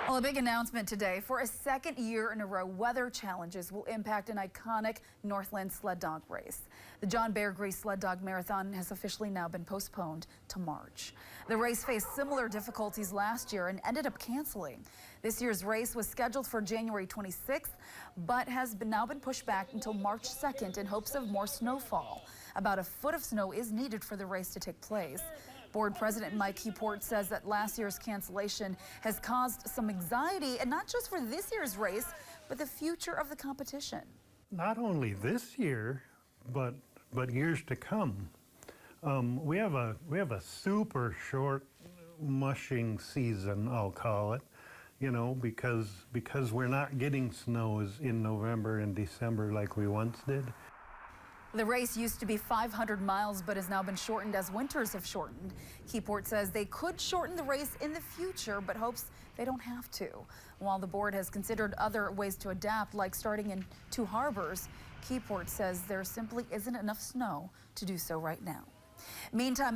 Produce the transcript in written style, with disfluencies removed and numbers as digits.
Well, a big announcement today. For a second year in a row, weather challenges will impact an iconic Northland sled dog race. The Beargrease Sled Dog Marathon has officially now been postponed to March. The race faced similar difficulties last year and ended up canceling. This year's race was scheduled for January 26th, but has now been pushed back until March 2nd in hopes of more snowfall. About a foot of snow is needed for the race to take place. Board President Mike Keyport says that last year's cancellation has caused some anxiety, and not just for this year's race, but the future of the competition. Not only this year, but years to come. We have a super short mushing season, I'll call it, you know, because we're not getting snows in November and December like we once did. The race used to be 500 miles, but has now been shortened as winters have shortened. Keyport says they could shorten the race in the future, but hopes they don't have to. While the board has considered other ways to adapt, like starting in 2 harbors, Keyport says there simply isn't enough snow to do so right now. Meantime,